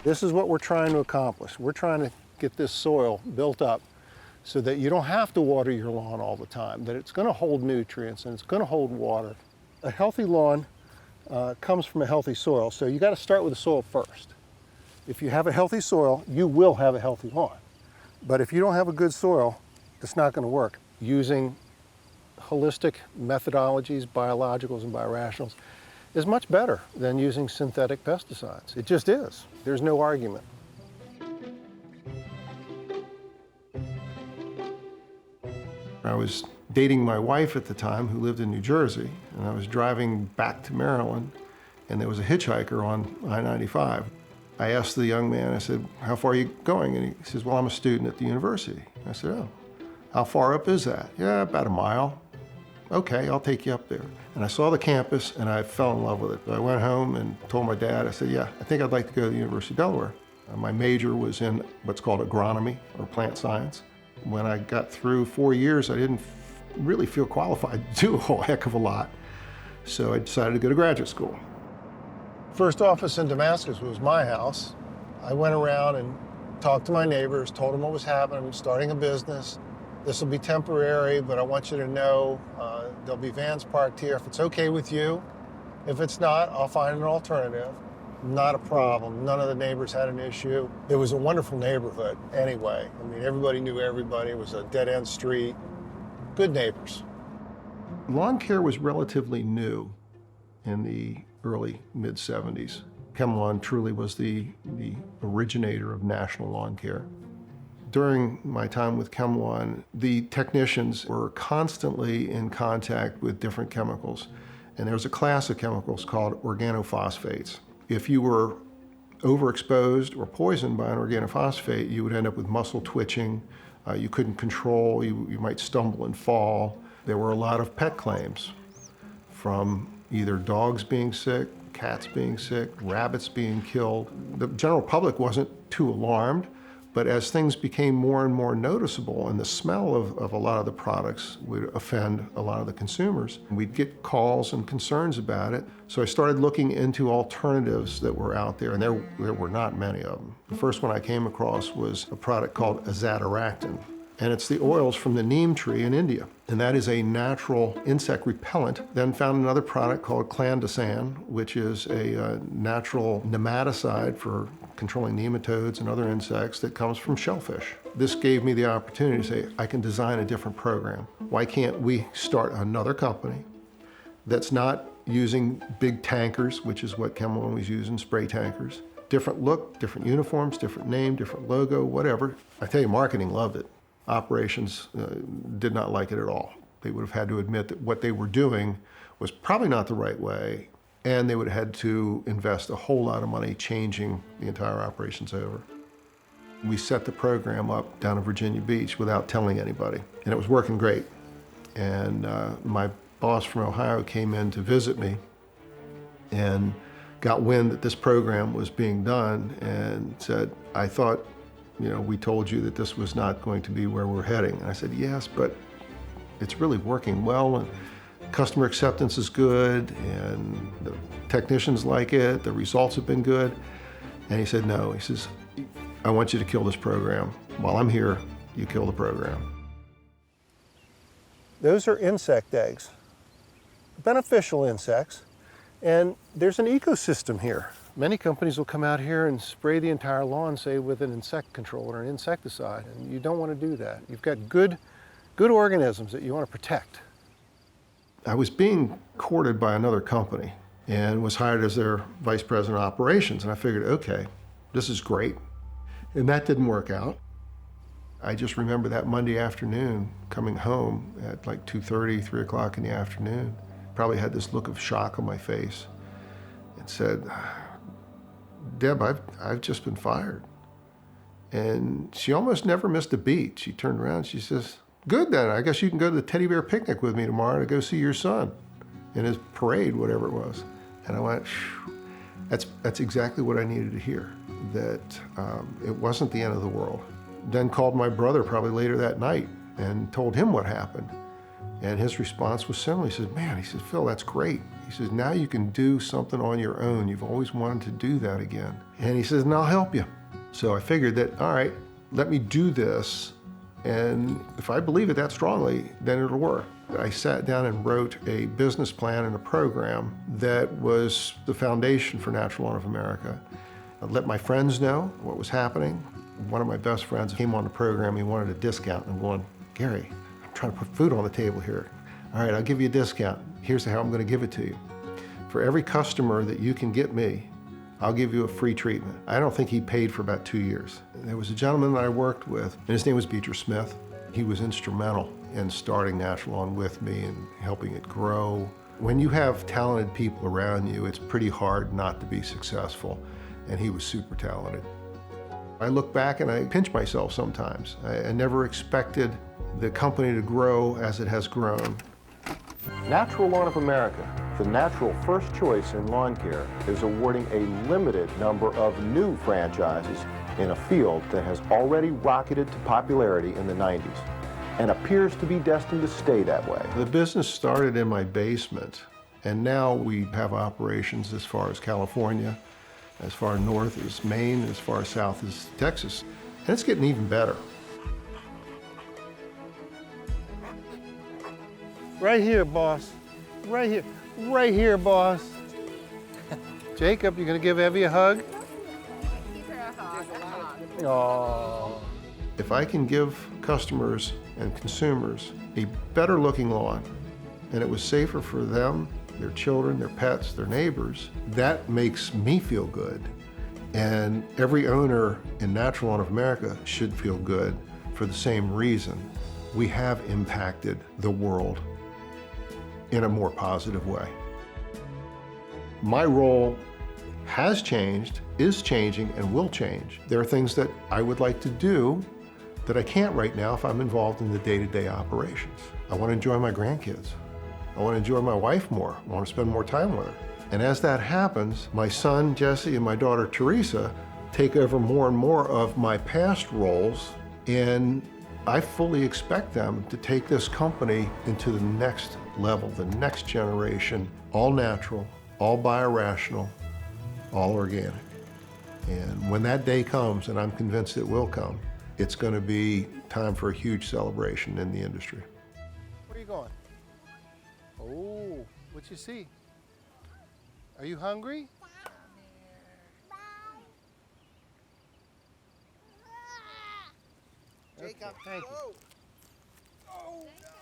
This is what we're trying to accomplish. We're trying to get this soil built up so that you don't have to water your lawn all the time, that it's going to hold nutrients and it's going to hold water. A healthy lawn comes from a healthy soil, so you got to start with the soil first. If you have a healthy soil, you will have a healthy lawn. But if you don't have a good soil, it's not going to work. Using holistic methodologies, biologicals and biorationals, is much better than using synthetic pesticides. It just is. There's no argument. I was dating my wife at the time who lived in New Jersey, and I was driving back to Maryland, and there was a hitchhiker on I-95. I asked the young man, I said, "How far are you going?" And he says, "Well, I'm a student at the university." I said, "Oh, how far up is that?" "Yeah, about a mile." "Okay, I'll take you up there." And I saw the campus and I fell in love with it. I went home and told my dad, I said, "Yeah, I think I'd like to go to the University of Delaware." My major was in what's called agronomy or plant science. When I got through 4 years, I didn't really feel qualified to do a whole heck of a lot. So I decided to go to graduate school. First office in Damascus was my house. I went around and talked to my neighbors, told them what was happening. I'm starting a business. This will be temporary, but I want you to know there'll be vans parked here. If it's okay with you. If it's not, I'll find an alternative. Not a problem. None of the neighbors had an issue. It was a wonderful neighborhood anyway. I mean, everybody knew everybody. It was a dead-end street. Good neighbors. Lawn care was relatively new in the early, mid-70s. ChemLawn truly was the originator of national lawn care. During my time with ChemLawn, the technicians were constantly in contact with different chemicals. And there was a class of chemicals called organophosphates. If you were overexposed or poisoned by an organophosphate, you would end up with muscle twitching. You couldn't control, you might stumble and fall. There were a lot of pet claims from either dogs being sick, cats being sick, rabbits being killed. The general public wasn't too alarmed, but as things became more and more noticeable and the smell of a lot of the products would offend a lot of the consumers, we'd get calls and concerns about it. So I started looking into alternatives that were out there, and there were not many of them. The first one I came across was a product called azadirachtin, and it's the oils from the neem tree in India. And that is a natural insect repellent. Then found another product called clandestan, which is a natural nematicide for controlling nematodes and other insects that comes from shellfish. This gave me the opportunity to say, I can design a different program. Why can't we start another company that's not using big tankers, which is what ChemLawn was using, spray tankers. Different look, different uniforms, different name, different logo, whatever. I tell you, marketing loved it. Operations did not like it at all. They would have had to admit that what they were doing was probably not the right way, and they would have had to invest a whole lot of money changing the entire operations over. We set the program up down in Virginia Beach without telling anybody, and it was working great. And my boss from Ohio came in to visit me and got wind that this program was being done and said, "I thought, you know, we told you that this was not going to be where we're heading." And I said, "Yes, but it's really working well, and customer acceptance is good, and the technicians like it, the results have been good." And he said, "No," he says, "I want you to kill this program. While I'm here, you kill the program." Those are insect eggs, beneficial insects, and there's an ecosystem here. Many companies will come out here and spray the entire lawn, say, with an insect control or an insecticide, and you don't want to do that. You've got good organisms that you want to protect. I was being courted by another company and was hired as their vice president of operations, and I figured, okay, this is great. And that didn't work out. I just remember that Monday afternoon coming home at like 2:30, 3 o'clock in the afternoon. Probably had this look of shock on my face and said, "Deb, I've just been fired." And she almost never missed a beat. She turned around, she says, "Good then, I guess you can go to the teddy bear picnic with me tomorrow to go see your son in his parade," whatever it was. And I went, phew, that's exactly what I needed to hear, that it wasn't the end of the world. Then called my brother probably later that night and told him what happened. And his response was similar. He says, man, he says, Phil, that's great. He says, now you can do something on your own. You've always wanted to do that again. And he says, and I'll help you. So I figured that, all right, let me do this. And if I believe it that strongly, then it'll work. I sat down and wrote a business plan and a program that was the foundation for Natural Lawn of America. I let my friends know what was happening. One of my best friends came on the program. He wanted a discount. And I'm going, Gary, I'm trying to put food on the table here. All right, I'll give you a discount. Here's how I'm going to give it to you. For every customer that you can get me, I'll give you a free treatment. I don't think he paid for about 2 years. There was a gentleman that I worked with, and his name was Beecher Smith. He was instrumental in starting Natural Lawn with me and helping it grow. When you have talented people around you, it's pretty hard not to be successful, and he was super talented. I look back and I pinch myself sometimes. I never expected the company to grow as it has grown. Natural Lawn of America, the natural first choice in lawn care, is awarding a limited number of new franchises in a field that has already rocketed to popularity in the 90s and appears to be destined to stay that way. The business started in my basement, and now we have operations as far as California, as far north as Maine, as far south as Texas, and it's getting even better. Right here, boss. Right here. Right here, boss. Jacob, you gonna give Evie a hug? Give her a hug. Oh. If I can give customers and consumers a better looking lawn, and it was safer for them, their children, their pets, their neighbors, that makes me feel good. And every owner in Natural Lawn of America should feel good for the same reason. We have impacted the world in a more positive way. My role has changed, is changing, and will change. There are things that I would like to do that I can't right now if I'm involved in the day-to-day operations. I want to enjoy my grandkids. I want to enjoy my wife more. I want to spend more time with her. And as that happens, my son, Jesse, and my daughter, Teresa, take over more and more of my past roles, and I fully expect them to take this company into the next level, the next generation, all natural, all biorational, all organic. And when that day comes, and I'm convinced it will come, it's going to be time for a huge celebration in the industry. Where are you going? Oh, what you see? Are you hungry? Jacob, Thank you. oh, no.